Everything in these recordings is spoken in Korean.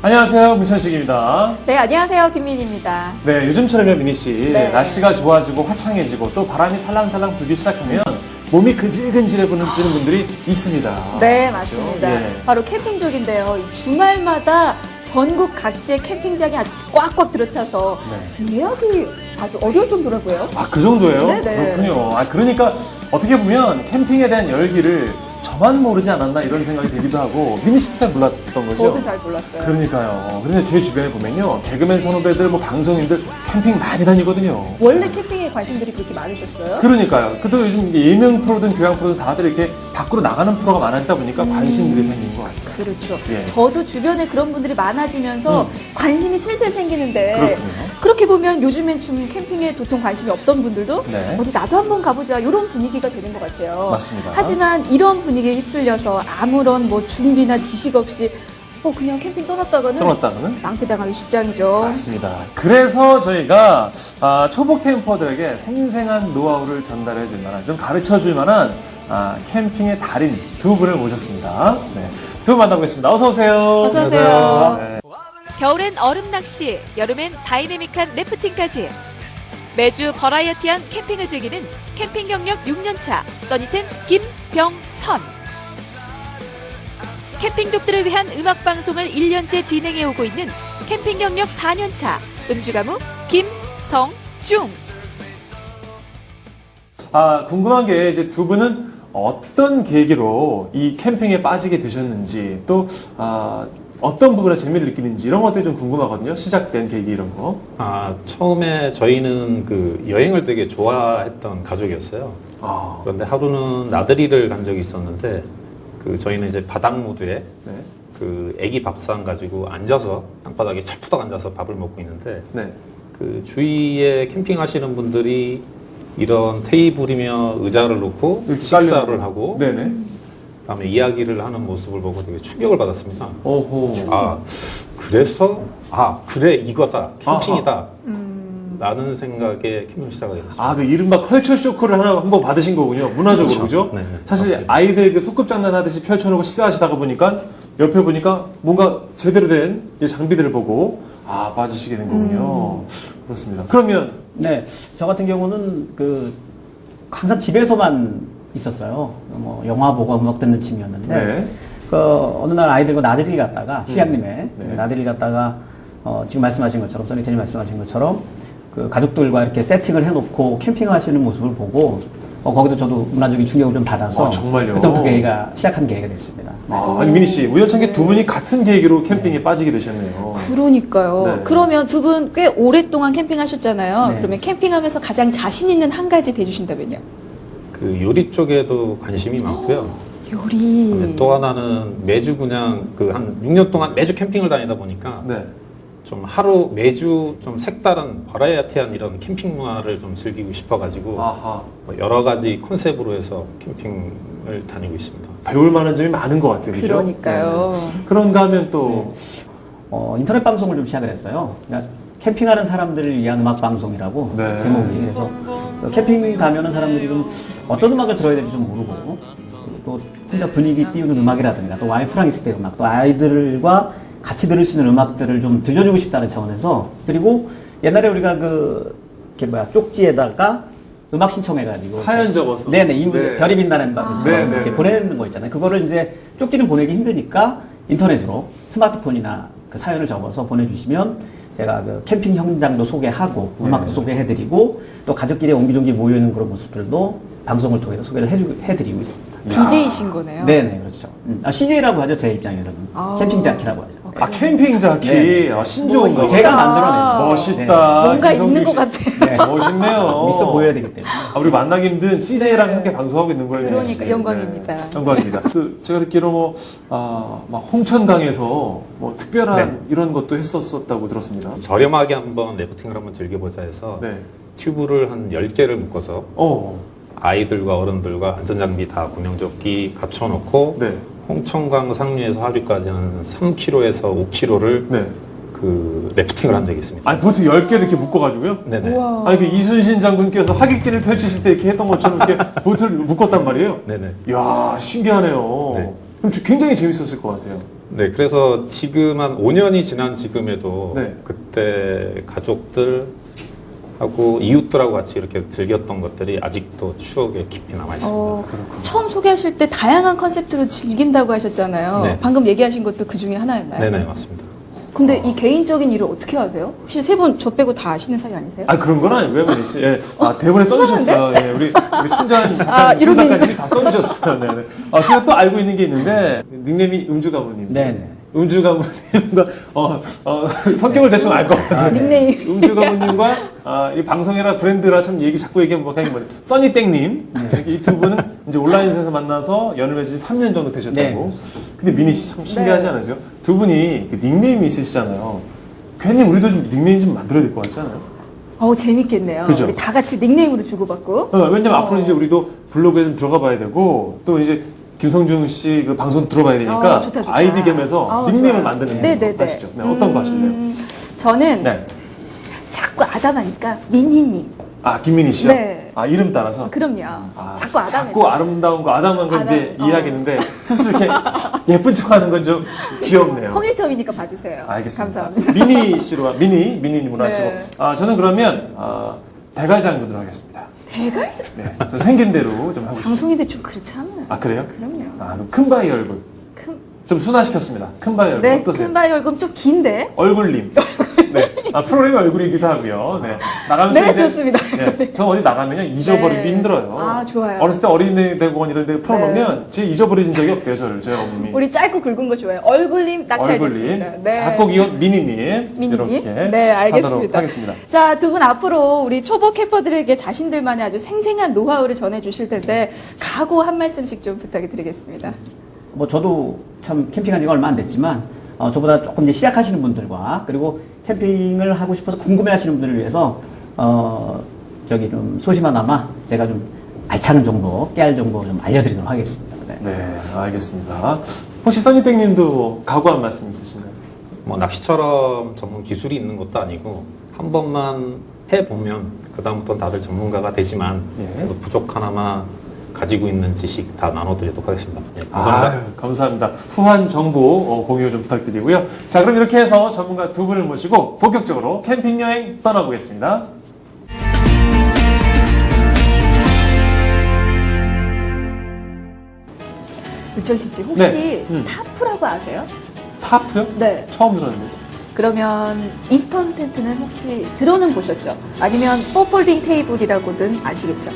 안녕하세요, 문천식입니다. 네, 안녕하세요. 김민희입니다. 네, 요즘처럼요, 미니씨. 네. 날씨가 좋아지고 화창해지고 또 바람이 살랑살랑 불기 시작하면 몸이 근질근질해지는 분들이 있습니다. 네, 그렇죠? 맞습니다. 예. 바로 캠핑족인데요. 이 주말마다 전국 각지의 캠핑장이 아주 꽉꽉 들어차서 예약이 아주 어려울 정도라고요. 아, 그 정도예요? 네네. 그렇군요. 아, 그러니까 어떻게 보면 캠핑에 대한 열기를 저만 모르지 않았나 이런 생각이 들기도 하고 미니씨 잘 몰랐던 거죠? 저도 잘 몰랐어요. 그러니까요. 그런데 제 주변에 보면요. 개그맨 선후배들, 뭐 방송인들 캠핑 많이 다니거든요. 원래 캠핑에 관심들이 그렇게 많으셨어요? 그러니까요. 그래도 요즘 예능 프로든 교양 프로든 다들 이렇게 밖으로 나가는 프로가 많아지다 보니까 관심들이 생긴 것 같아요. 그렇죠. 예. 저도 주변에 그런 분들이 많아지면서 관심이 슬슬 생기는데 그렇군요. 그렇게 보면 요즘엔 좀 캠핑에 도통 관심이 없던 분들도 네. 어디 나도 한번 가보자 이런 분위기가 되는 것 같아요. 맞습니다. 하지만 이런 분위기에 휩쓸려서 아무런 뭐 준비나 지식 없이 그냥 캠핑 떠났다가는 낭패당하기 십장이죠. 맞습니다. 그래서 저희가 초보 캠퍼들에게 생생한 노하우를 전달해 줄 만한, 좀 가르쳐 줄 만한 캠핑의 달인 두 분을 모셨습니다. 네. 두 분 만나보겠습니다. 어서오세요. 어서오세요. 네. 겨울엔 얼음 낚시, 여름엔 다이내믹한 래프팅까지 매주 버라이어티한 캠핑을 즐기는 캠핑 경력 6년차 써니텐 김병선. 캠핑족들을 위한 음악방송을 1년째 진행해오고 있는 캠핑 경력 4년차 음주가무 김성중. 궁금한 게 이제 두 분은 어떤 계기로 이 캠핑에 빠지게 되셨는지 또 어떤 부분에 재미를 느끼는지 이런 것들이 좀 궁금하거든요. 시작된 계기 이런 거. 처음에 저희는 그 여행을 되게 좋아했던 가족이었어요. 그런데 하루는 나들이를 간 적이 있었는데 저희는 이제 바닥 무드에 네. 그 애기 밥상 가지고 앉아서 땅바닥에 철푸덕 앉아서 밥을 먹고 있는데 네. 그 주위에 캠핑하시는 분들이 이런 테이블이며 의자를 놓고 식사를 하고 네네. 그다음에 이야기를 하는 모습을 보고 되게 충격을 받았습니다. 오호. 그래서 그래 이거다 캠핑이다. 라는 생각에 캠핑을 시작하게 됐어요. 그 이른바 컬처 쇼크를 한번 받으신 거군요. 문화적으로, 그죠? 네, 사실 맞습니다. 아이들 그 소꿉장난 하듯이 펼쳐놓고 식사하시다가 보니까 옆에 보니까 뭔가 제대로 된 장비들을 보고 빠지시게 된 거군요. 그렇습니다. 그러면 네, 저 같은 경우는 항상 집에서만 있었어요. 뭐 영화 보고 음악 듣는 취미였는데 네. 어느 날 아이들과 나들이 갔다가 휴양림에 네. 나들이 갔다가 지금 말씀하신 것처럼 써니텐이 말씀하신 것처럼 가족들과 이렇게 세팅을 해놓고 캠핑하시는 모습을 보고 거기도 저도 문화적인 충격을 좀 받아서 정말요? 그때부터 계기가 시작한 계기가 됐습니다. 아니 미니 씨 우연찮게 두 분이 같은 계기로 캠핑에 빠지게 되셨네요. 그러니까요. 네. 그러면 두 분 꽤 오랫동안 캠핑하셨잖아요. 네. 그러면 캠핑하면서 가장 자신 있는 한 가지 대주신다면요? 그 요리 쪽에도 관심이 많고요. 요리. 근데 또 하나는 매주 그냥 한 6년 동안 매주 캠핑을 다니다 보니까 네. 좀 매주 좀 색다른 버라이어티한 이런 캠핑 문화를 좀 즐기고 싶어가지고 아하. 여러 가지 컨셉으로 해서 캠핑을 다니고 있습니다. 배울 만한 점이 많은 것 같아요. 그죠? 그러니까요. 네. 그런가 하면 또 인터넷 방송을 좀 시작을 했어요. 그러니까 캠핑하는 사람들을 위한 음악 방송이라고 네. 제목이. 그래서 캠핑 가면은 사람들이 좀 어떤 음악을 들어야 될지 좀 모르고 또 혼자 분위기 띄우는 음악이라든가 또 와이프랑 있을 때 음악 또 아이들과 같이 들을 수 있는 음악들을 좀 들려주고 싶다는 차원에서 그리고 옛날에 우리가 쪽지에다가 음악 신청해가지고 사연 적어서 네네 네. 별이 빛나는 밤 네, 네, 이렇게 네. 보내는 거 있잖아요. 그거를 이제 쪽지는 보내기 힘드니까 인터넷으로 스마트폰이나 사연을 적어서 보내주시면 제가 캠핑 현장도 소개하고 음악도 소개해드리고 또 가족끼리 옹기종기 모여있는 그런 모습들도 방송을 통해서 소개를 해드리고 있습니다. DJ이신 거네요. 네네 그렇죠. CJ라고 하죠 제 입장에서는 캠핑 자키라고 하죠. 캠핑 자키. 네. 신조어인가 봐요. 제가 만들어낸 멋있다. 뭔가 김성규 있는 것 씨. 같아. 네. 멋있네요. 있어 보여야 되기 때문에. 우리 만나기 힘든 CJ랑 네. 함께 방송하고 있는 거예요. 그러니까 네. 영광입니다. 네. 영광입니다. 제가 듣기로 막 홍천강에서 특별한 네. 이런 것도 했었다고 들었습니다. 저렴하게 한번 래프팅을 한번 즐겨보자 해서 네. 튜브를 한 10개를 묶어서 아이들과 어른들과 안전장비 다 구명조끼 갖춰놓고 네. 홍천강 상류에서 하류까지 한 3km에서 5km를 네. 래프팅을 한 적이 있습니다. 보트 10개를 이렇게 묶어가지고요? 네네. 우와. 이순신 장군께서 하객진을 펼치실 때 이렇게 했던 것처럼 이렇게 보트를 묶었단 말이에요? 네네. 이야, 신기하네요. 네. 그럼 굉장히 재밌었을 것 같아요. 네, 그래서 지금 한 5년이 지난 지금에도 네. 그때 가족들하고 이웃들하고 같이 이렇게 즐겼던 것들이 아직도 추억에 깊이 남아 있습니다. 처음 소개하실 때 다양한 컨셉트로 즐긴다고 하셨잖아요. 네. 방금 얘기하신 것도 그 중에 하나였나요? 네네, 맞습니다. 근데 이 개인적인 일을 어떻게 하세요? 혹시 세 분 저 빼고 다 아시는 사이 아니세요? 아, 그런 건 아니고요, 민희 씨. 예. 대본에 써주셨어요. 예, 우리 친절한 작가님, 이런 게 작가님이 다 써주셨어요. 네네. 제가 또 알고 있는 게 있는데, 닉네임이 음주가무님. 네네. 음주가무님과, 성격을 대충 알 것 같아요. 닉네임. 음주가무님과, 이 방송이라 브랜드라 참 자꾸 얘기하면 뭐, 그냥 뭐, 써니땡님. 이 두 분은 이제 온라인에서 만나서 연을 맺은 지 3년 정도 되셨다고. 근데 민희 씨 참 신기하지 네. 않으세요? 두 분이 그 닉네임이 있으시잖아요. 괜히 우리도 좀 닉네임 좀 만들어야 될 것 같지 않아요? 재밌겠네요. 그죠? 우리 다 같이 닉네임으로 주고받고. 왜냐면 앞으로 이제 우리도 블로그에 좀 들어가 봐야 되고, 또 이제 김성중 씨 그 방송 들어봐야 되니까, 좋다, 좋다. 아이디 겸해서 닉네임을 좋아요. 만드는 네네네. 거 아시죠? 네, 어떤 거 하실래요? 저는 네. 자꾸 아담하니까 미니님. 김민희 씨요? 네. 이름 따라서? 그럼요. 자꾸 아담해서. 자꾸 아름다운 거, 아담한 건 이제 아담, 이해하겠는데, 스스로 이렇게 예쁜 척 하는 건 좀 귀엽네요. 홍일점이니까 봐주세요. 알겠습니다. 감사합니다. 미니님으로 네. 하시고, 저는 그러면, 대갈장군으로 하겠습니다. 대갈? 네. 저 생긴 대로 좀 하고 싶습니다. 방송인데 좀 그렇잖아요. 그래요? 그럼요. 그럼 큰 바위 얼굴. 큰, 좀 순화시켰습니다. 큰 바위 얼굴. 네, 어떠세요? 큰 바이 얼굴 좀 긴데. 얼굴님. 네. 프로그램 얼굴이기도 하고요. 네. 나가면서 네, 이제. 좋습니다. 네. 저 어디 나가면요. 잊어버리기 네. 힘들어요. 좋아요. 어렸을 때 어린이 대공원 이런 데 풀어놓으면 제 잊어버려진 적이 없대요. 저희 어머님이. 우리 짧고 굵은 거 좋아해요. 얼굴님 낙찰됐습니다. 얼굴님. 작곡 이혼 미니님. 미니님? 이렇게 네, 하도록 알겠습니다. 하겠습니다. 자, 두 분 앞으로 우리 초보 캠퍼들에게 자신들만의 아주 생생한 노하우를 전해주실 텐데, 각오 한 말씀씩 좀 부탁을 드리겠습니다. 저도 참 캠핑한 지가 얼마 안 됐지만, 저보다 조금 이제 시작하시는 분들과, 그리고 캠핑을 하고 싶어서 궁금해 하시는 분들을 위해서, 좀 소심하나마 제가 좀 알찬 정도, 깨알 정도 좀 알려드리도록 하겠습니다. 네. 네, 알겠습니다. 혹시 써니땡님도 각오한 말씀 있으신가요? 낚시처럼 전문 기술이 있는 것도 아니고 한 번만 해보면 그 다음부터는 다들 전문가가 되지만 예. 부족하나마 가지고 있는 지식 다 나눠드리도록 하겠습니다. 예, 감사합니다. 감사합니다. 후한 정보 공유 좀 부탁드리고요. 자, 그럼 이렇게 해서 전문가 두 분을 모시고 본격적으로 캠핑 여행 떠나보겠습니다. 유철씨 씨, 혹시 네. 타프라고 아세요? 타프요? 네. 처음 들었는데. 그러면 이스턴 텐트는 혹시 들어는 보셨죠? 아니면 포폴딩 테이블이라고는 아시겠죠?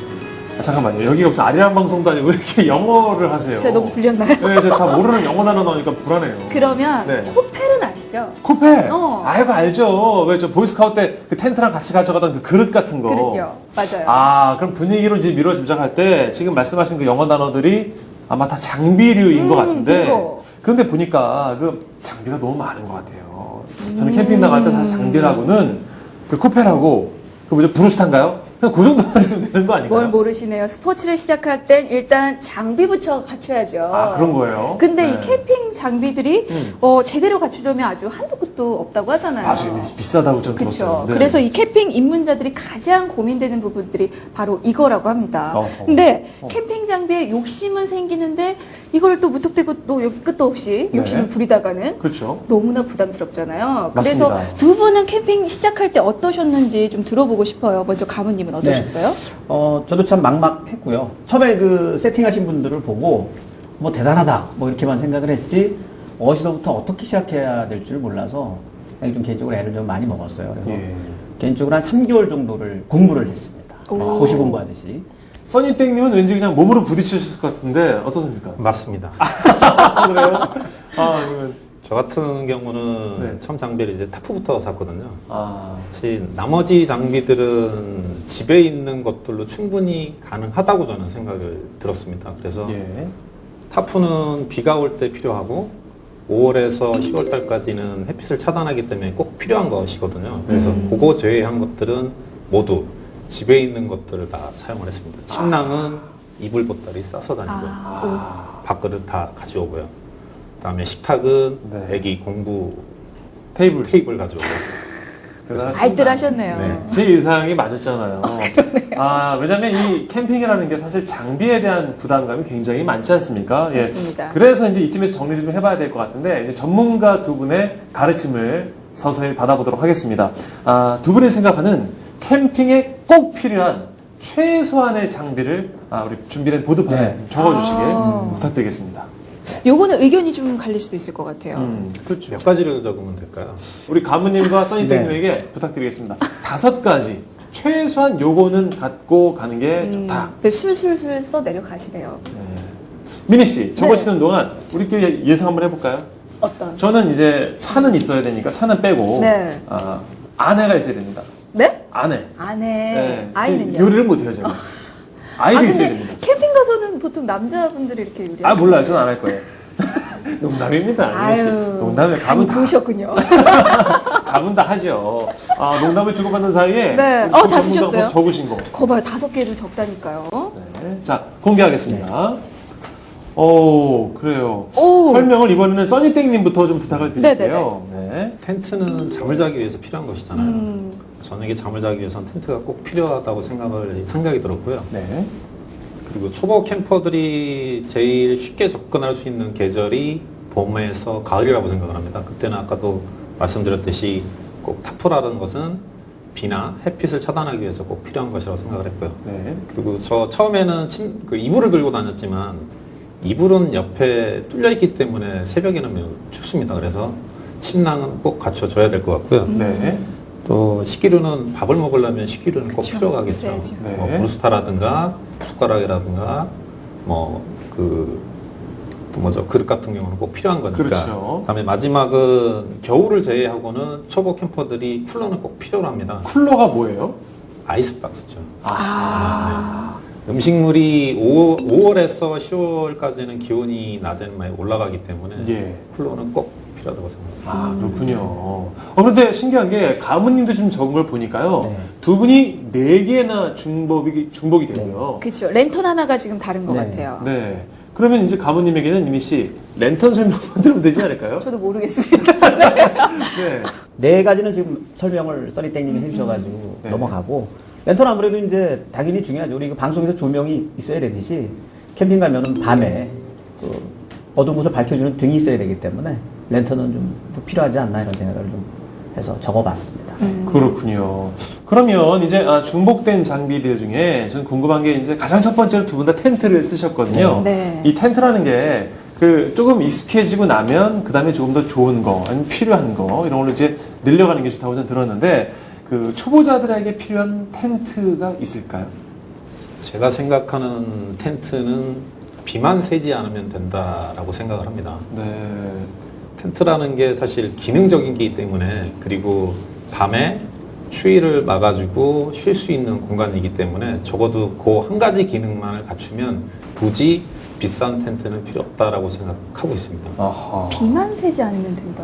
잠깐만요. 여기가 무슨 아리랑 방송도 아니고 왜 이렇게 영어를 하세요? 제가 너무 불렸나요? 네, 제가 다 모르는 영어 단어 나오니까 불안해요. 그러면 네. 코펠은 아시죠? 코페! 어. 그거 알죠. 왜 저 보이스카우트 때 그 텐트랑 같이 가져가던 그 그릇 같은 거. 그렇죠. 맞아요. 그럼 분위기로 이제 미뤄 짐작할 때 지금 말씀하신 그 영어 단어들이 아마 다 장비류인 것 같은데. 그거. 그런데 보니까 그 장비가 너무 많은 것 같아요. 저는 캠핑 나갈 때 사실 장비라고는 그 코페라고 그 브루스타인가요? 그냥 그 정도만 있으면 되는 거 아닌가요? 뭘 모르시네요. 스포츠를 시작할 땐 일단 장비부터 갖춰야죠. 그런 거예요? 근데 네. 이 캠핑 장비들이 제대로 갖추려면 아주 한도 끝도 없다고 하잖아요. 맞아요. 비싸다고 좀 그렇죠. 들었어요. 네. 그래서 이 캠핑 입문자들이 가장 고민되는 부분들이 바로 이거라고 합니다. 어허. 근데 캠핑 장비에 욕심은 생기는데 이걸 또 무턱대고 또 여기 끝도 없이 욕심을 네. 부리다가는 그렇죠. 너무나 부담스럽잖아요. 맞습니다. 그래서 두 분은 캠핑 시작할 때 어떠셨는지 좀 들어보고 싶어요. 먼저 가무님은 어떠셨어요? 저도 참 막막했고요. 처음에 그 세팅하신 분들을 보고 뭐 대단하다 뭐 이렇게만 생각을 했지 어디서부터 어떻게 시작해야 될 줄 몰라서 좀 개인적으로 애를 좀 많이 먹었어요. 그래서 예. 개인적으로 한 3개월 정도를 공부를 했습니다. 오. 고시 공부하듯이. 써니땡님은 왠지 그냥 몸으로 부딪히실 것 같은데 어떻습니까? 맞습니다. 그래요? 그러면 저 같은 경우는 네. 처음 장비를 이제 타프부터 샀거든요. 아, 사실 나머지 장비들은 집에 있는 것들로 충분히 가능하다고 저는 생각을 들었습니다. 그래서 예. 타프는 비가 올 때 필요하고 5월에서 10월 달까지는 햇빛을 차단하기 때문에 꼭 필요한 것이거든요. 그래서 그거 제외한 것들은 모두 집에 있는 것들을 다 사용을 했습니다. 침낭은 이불 보따리 싸서 다니고 밥그릇 다 가져오고요. 그다음에 식탁은 네. 애기 공부 테이블. 테이블 가져오고 대단하십니다. 알뜰하셨네요. 네. 제 예상이 맞았잖아요. 왜냐면 이 캠핑이라는 게 사실 장비에 대한 부담감이 굉장히 많지 않습니까? 맞습니다. 그래서 이제 이쯤에서 정리를 좀 해봐야 될 것 같은데, 이제 전문가 두 분의 가르침을 서서히 받아보도록 하겠습니다. 두 분이 생각하는 캠핑에 꼭 필요한 최소한의 장비를 우리 준비된 보드판에 네. 좀 적어주시길 부탁드리겠습니다. 요거는 의견이 좀 갈릴 수도 있을 것 같아요. 그렇죠. 몇 가지를 적으면 될까요? 우리 가무님과 써니땡님에게 부탁드리겠습니다. 5가지. 최소한 요거는 갖고 가는 게 좋다. 네, 술술술 써 내려가시래요. 미니 씨, 적으시는 동안 우리끼리 예상 한번 해볼까요? 어떤? 저는 이제 차는 있어야 되니까 차는 빼고 네. 아내가 있어야 됩니다. 네? 아내. 아내. 네. 아이는요? 요리를 못해요, 제가. 아이도 있어야 근데 됩니다. 캠핑 가서는 보통 남자분들이 이렇게 요리하죠. 몰라요. 저는 안 할 거예요. 농담입니다, 미니 씨. 농담에 많이 보셨군요. 감은 다 하죠. 농담을 주고받는 사이에 네. 우리 다 전문가가 쓰셨어요? 적으신 거. 거봐요, 5개도 적다니까요. 네. 자, 공개하겠습니다. 그래요. 오. 설명을 이번에는 써니땡님부터 좀 부탁을 드릴게요. 네. 텐트는 잠을 자기 위해서 필요한 것이잖아요. 저녁에 잠을 자기 위해서는 텐트가 꼭 필요하다고 생각이 들었고요. 네. 그리고 초보 캠퍼들이 제일 쉽게 접근할 수 있는 계절이 봄에서 가을이라고 생각을 합니다. 그때는 아까도 말씀드렸듯이 꼭 타프라는 것은 비나 햇빛을 차단하기 위해서 꼭 필요한 것이라고 생각을 했고요. 네. 그리고 저 처음에는 이불을 들고 다녔지만 이불은 옆에 뚫려 있기 때문에 새벽에는 매우 춥습니다. 그래서 침낭은 꼭 갖춰줘야 될 것 같고요. 네. 또 식기류는 밥을 먹으려면 식기류는 꼭 그쵸, 필요하겠죠. 있어야죠. 네. 뭐 브루스타라든가 숟가락이라든가 또 뭐죠, 그릇 같은 경우는 꼭 필요한 거니까. 그렇죠. 그다음에 마지막은 겨울을 제외하고는 초보 캠퍼들이 쿨러는 꼭 필요로 합니다. 쿨러가 뭐예요? 아이스박스죠. 아. 음식물이 5월에서 10월까지는 기온이 낮에는 많이 올라가기 때문에 예. 쿨러는 꼭 필요하다고 생각합니다. 그렇군요. 그런데 신기한 게 가무님도 지금 적은 걸 보니까요. 네. 두 분이 4개나 중복이 되고요. 그렇죠. 랜턴 하나가 지금 다른 것 네. 같아요. 네. 그러면 이제 가무님에게는 이미 씨 랜턴 설명만 들으면 되지 않을까요? 저도 모르겠습니다. 네. 4가지는 지금 설명을 써니땡님이 해주셔가지고 네. 넘어가고, 랜턴 아무래도 이제 당연히 중요하죠. 우리 방송에서 조명이 있어야 되듯이 캠핑 가면은 밤에 그 어두운 곳을 밝혀주는 등이 있어야 되기 때문에 랜턴은 좀 필요하지 않나 이런 생각을 좀 해서 적어봤습니다. 그렇군요. 그러면 이제 중복된 장비들 중에 저는 궁금한 게 이제 가장 첫 번째로 두 분 다 텐트를 쓰셨거든요. 네. 이 텐트라는 게 조금 익숙해지고 나면 그 다음에 조금 더 좋은 거, 아니면 필요한 거 이런 걸로 이제 늘려가는 게 좋다고 저는 들었는데 그 초보자들에게 필요한 텐트가 있을까요? 제가 생각하는 텐트는 비만 새지 않으면 된다라고 생각을 합니다. 네. 텐트라는 게 사실 기능적인 게 때문에, 그리고 밤에 추위를 막아주고 쉴 수 있는 공간이기 때문에 적어도 그 한 가지 기능만을 갖추면 굳이 비싼 텐트는 필요 없다라고 생각하고 있습니다. 아하. 비만 새지 않으면 된다.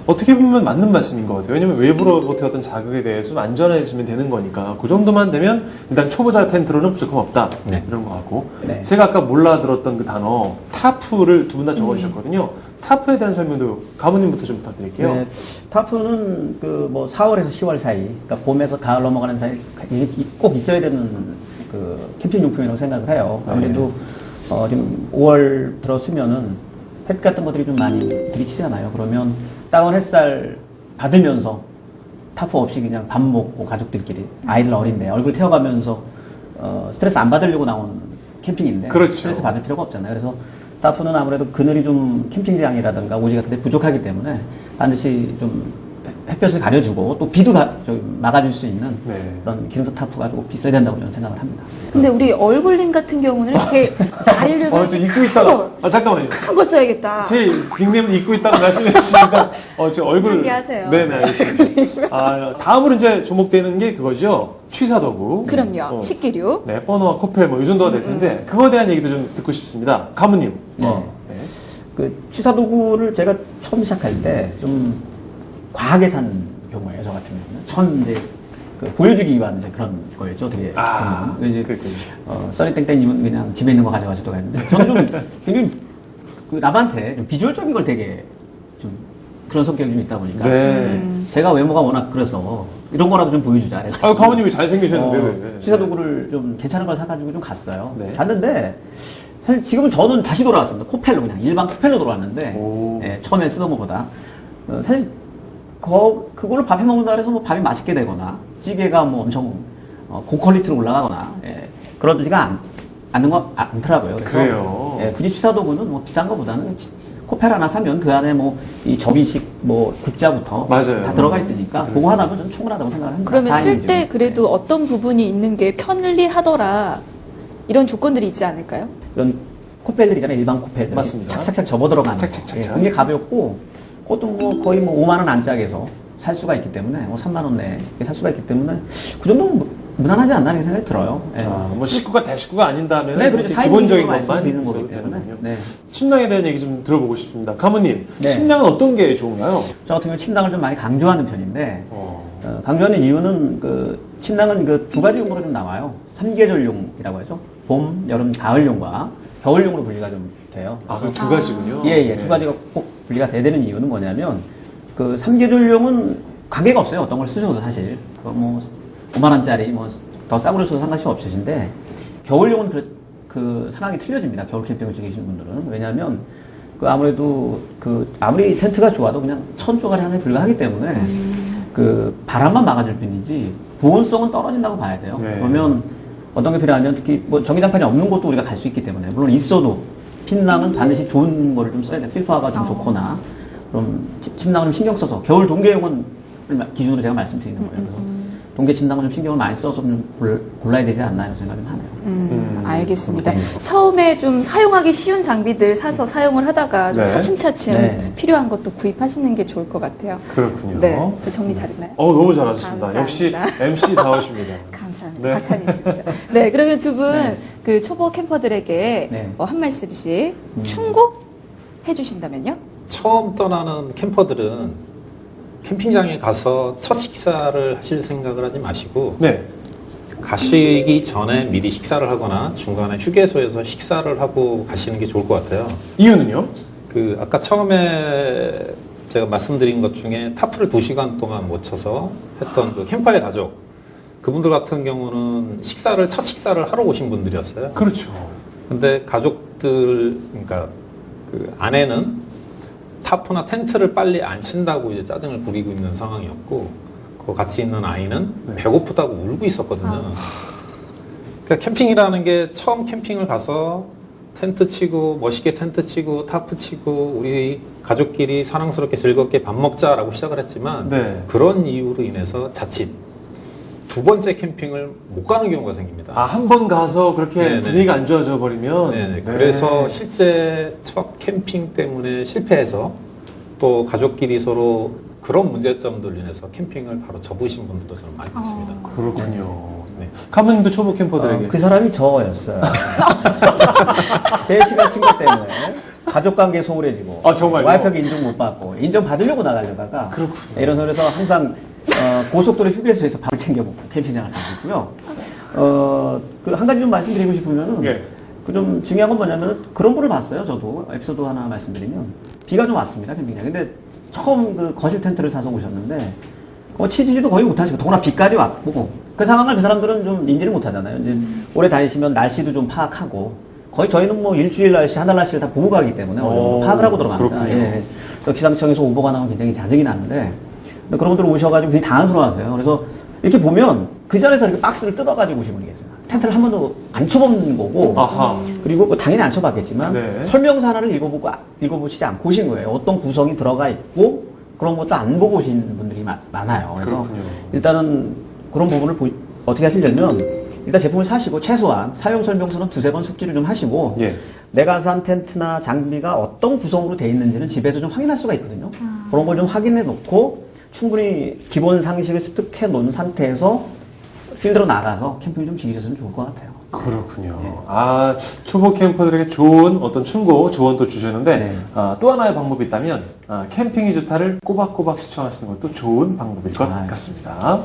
어떻게 보면 맞는 말씀인 것 같아요. 왜냐면 외부로부터 어떤 자극에 대해서 좀 안전해지면 되는 거니까 그 정도만 되면 일단 초보자 텐트로는 무조건 없다. 네. 이런 것 같고 네. 제가 아까 몰라들었던 그 단어 타프를 두 분 다 적어주셨거든요. 타프에 대한 설명도 가무님부터 좀 부탁드릴게요. 네, 타프는 그 뭐 4월에서 10월 사이, 그러니까 봄에서 가을 넘어가는 사이 이게 꼭 있어야 되는 그 캠핑 용품이라고 생각을 해요. 아무래도 지금 5월 들었으면은 햇 같은 것들이 좀 많이 들이치잖아요. 그러면 따가운 햇살 받으면서 타프 없이 그냥 밥 먹고 가족들끼리 아이들 어린데 얼굴 태워가면서 스트레스 안 받으려고 나온 캠핑인데 그렇죠. 스트레스 받을 필요가 없잖아요. 그래서 타프는 아무래도 그늘이 좀 캠핑장이라든가 오지 같은 데 부족하기 때문에 반드시 좀 햇볕을 가려주고 또 비도 막아줄 수 있는 네. 그런 기능성 타프가 좀 있어야 된다고 저는 생각을 합니다. 근데 우리 얼굴님 같은 경우는 이렇게 다리를 저 잊고 있다가 잠깐만요. 큰 거 써야겠다. 제 닉네임 잊고 있다고 말씀해 주시니까 저 얼굴 상기하세요. 네네 알겠습니다. 다음으로 이제 주목되는 게 그거죠. 취사도구. 그럼요. 식기류. 네, 버너와 코펠 뭐 이 정도가 될 텐데 그거에 대한 얘기도 좀 듣고 싶습니다. 가무님. 네. 네. 그 취사도구를 제가 처음 시작할 때 좀 과하게 산 경우예요, 저 같은 경우는. 이제 보여주기 위한 이제 그런 거였죠, 되게. 이제 그렇군요. 써니땡땡님은 그냥 집에 있는 거 가져가지도 갔는데, 저는 좀 굉장히 그 남한테 좀 비주얼적인 걸 되게 좀 그런 성격이 좀 있다 보니까 네. 제가 외모가 워낙 그래서 이런 거라도 좀 보여주자. 아, 가모님이 잘생기셨는데. 왜? 시사도구를 좀 괜찮은 걸 사가지고 좀 갔어요. 네. 갔는데 사실 지금은 저는 다시 돌아왔습니다. 코펠로 그냥 일반 코펠로 돌아왔는데 오. 예, 처음에 쓰던 것보다 사실 그걸로 밥 해먹는다 해서 뭐 밥이 맛있게 되거나 찌개가 뭐 엄청 고퀄리티로 올라가거나 예, 그러지가 않더라고요. 그래서 그래요? 예, 굳이 취사도구는 뭐 비싼 것보다는 코펠 하나 사면 그 안에 뭐 이 접이식 뭐 국자부터 맞아요. 다 들어가 있으니까 그거 하나면 좀 충분하다고 생각을 합니다. 그러면 쓸 4인용 때 중에. 그래도 어떤 부분이 있는 게 편리하더라. 이런 조건들이 있지 않을까요? 이런 코펠들 있잖아요. 일반 코펠들. 맞습니다. 착착착 접어 들어가는 착착착착. 거. 예, 굉장히 가볍고 그것도 뭐 거의 뭐 5만 원 안짝에서 살 수가 있기 때문에 뭐 3만 원 내에 살 수가 있기 때문에 그 정도는 무난하지 않나 이런 생각이 들어요. 예. 아, 뭐 식구가 대식구가 아닌다면 네, 그렇죠. 기본적인 사회적으로 것만 말씀드리는 있어도 거기 때문에. 되는군요. 네. 침낭에 대한 얘기 좀 들어보고 싶습니다. 가모님, 네. 침낭은 어떤 게 좋은가요? 저 같은 경우 침낭을 좀 많이 강조하는 편인데 강조하는 이유는 그 침낭은 그 두 가지 용도로 좀 나와요. 3계절용이라고 해서 봄, 여름, 가을용과 겨울용으로 분리가 좀 돼요. 아, 그 두 가지군요. 예, 네. 두 가지가 꼭 분리가 돼야 되는 이유는 뭐냐면, 그 3계절용은 관계가 없어요. 어떤 걸 쓰셔도 사실. 뭐, 5만원짜리, 뭐, 더 싸구려 써도 상관이 없으신데, 겨울용은 그 상황이 틀려집니다. 겨울 캠핑을 즐기시는 분들은. 왜냐하면, 그 아무래도 아무리 텐트가 좋아도 그냥 1000조가리 하나에 불과하기 때문에, 그 바람만 막아줄 뿐이지, 보온성은 떨어진다고 봐야 돼요. 네. 그러면 어떤 게 필요하면 특히 뭐 전기장판이 없는 곳도 우리가 갈 수 있기 때문에, 물론 있어도, 침낭은 반드시 좋은 거를 좀 써야 돼요. 필터화가 좀 좋거나, 그럼 침낭을 좀 신경 써서, 겨울 동계용은 기준으로 제가 말씀드리는 거예요. 그래서 동계 침낭을 좀 신경을 많이 써서 좀 골라야 되지 않나 이런 생각이 좀 하네요. 알겠습니다. 네. 처음에 좀 사용하기 쉬운 장비들 사서 사용을 하다가 네. 차츰차츰 네. 필요한 것도 구입하시는 게 좋을 것 같아요. 그렇군요. 네. 저 정리 잘했나요? 너무 잘하셨습니다. 감사합니다. 역시 MC 다우십니다. 감사합니다. 네. 박찬희십니다. 네, 그러면 두 분 그 초보 캠퍼들에게 네. 한 말씀씩 충고 해주신다면요? 처음 떠나는 캠퍼들은 캠핑장에 가서 첫 식사를 하실 생각을 하지 마시고 네. 가시기 전에 미리 식사를 하거나 중간에 휴게소에서 식사를 하고 가시는 게 좋을 것 같아요. 이유는요? 그 아까 처음에 제가 말씀드린 것 중에 타프를 2시간 동안 못 쳐서 했던 그 캠퍼의 가족, 그분들 같은 경우는 첫 식사를 하러 오신 분들이었어요. 그렇죠. 근데 가족들, 그러니까 그 아내는 타프나 텐트를 빨리 안 친다고 이제 짜증을 부리고 있는 상황이었고, 그 같이 있는 아이는 배고프다고 울고 있었거든요. 그러니까 캠핑이라는 게 처음 캠핑을 가서 텐트 치고, 멋있게 텐트 치고, 타프 치고, 우리 가족끼리 사랑스럽게 즐겁게 밥 먹자라고 시작을 했지만, 네. 그런 이유로 인해서 자칫 두 번째 캠핑을 못 가는 경우가 생깁니다. 아, 한 번 가서 그렇게 네네. 분위기가 안 좋아져 버리면. 네네. 네. 그래서 실제 첫 캠핑 때문에 실패해서 또 가족끼리 서로 그런 문제점들로 인해서 캠핑을 바로 접으신 분들도 저는 많이 봤습니다. 그렇군요. 네. 가모님도 초보 캠퍼들에게. 그 사람이 저였어요. 제 시간 친구 때문에 가족관계 소홀해지고, 정말요? 와이프에게 인정 못 받고, 인정 받으려고 나가려다가, 그렇군요. 이런 소리에서 항상 고속도로 휴게소에서 밥을 챙겨 먹고 캠핑장을 가고 있고요. 그 한 가지 좀 말씀드리고 싶으면은, 예. 그 좀 중요한 건 뭐냐면 그런 분을 봤어요. 저도 에피소드 하나 말씀드리면, 비가 좀 왔습니다 캠핑장. 근데 처음 그 거실 텐트를 사서 오셨는데, 치지도 거의 못하시고, 더구나 비까지 왔고, 그 상황을 그 사람들은 좀 인지를 못하잖아요. 이제 오래 다니시면 날씨도 좀 파악하고, 거의 저희는 뭐 일주일 날씨, 한 달 날씨를 다 보고 가기 때문에 어느 정도 파악을 하고 들어갑니다. 그렇군요. 예. 그래서 기상청에서 오보가 나면 굉장히 자증이 나는데, 근데 그런 분들 오셔가지고 굉장히 당황스러워하세요. 그래서 이렇게 보면 그 자리에서 이렇게 박스를 뜯어가지고 오신 분이 계세요. 텐트를 한 번도 안 쳐본 거고, 아하. 그리고 뭐 당연히 안 쳐봤겠지만, 네. 설명서 하나를 읽어보시지 않고 오신 거예요. 어떤 구성이 들어가 있고, 그런 것도 안 보고 오신 분들이 많아요. 그래서 그렇군요. 일단은 그런 부분을 어떻게 하시려면, 일단 제품을 사시고 최소한 사용 설명서는 2-3번 숙지를 좀 하시고, 예. 내가 산 텐트나 장비가 어떤 구성으로 되어 있는지는 집에서 좀 확인할 수가 있거든요. 그런 걸 좀 확인해 놓고 충분히 기본 상식을 습득해 놓은 상태에서 필드로 나가서 캠핑을 좀 즐기셨으면 좋을 것 같아요. 그렇군요. 아, 초보 캠퍼들에게 좋은 어떤 충고, 조언도 주셨는데, 네. 또 하나의 방법이 있다면, 캠핑이 좋다를 꼬박꼬박 시청하시는 것도 좋은 방법일 것 아, 같습니다.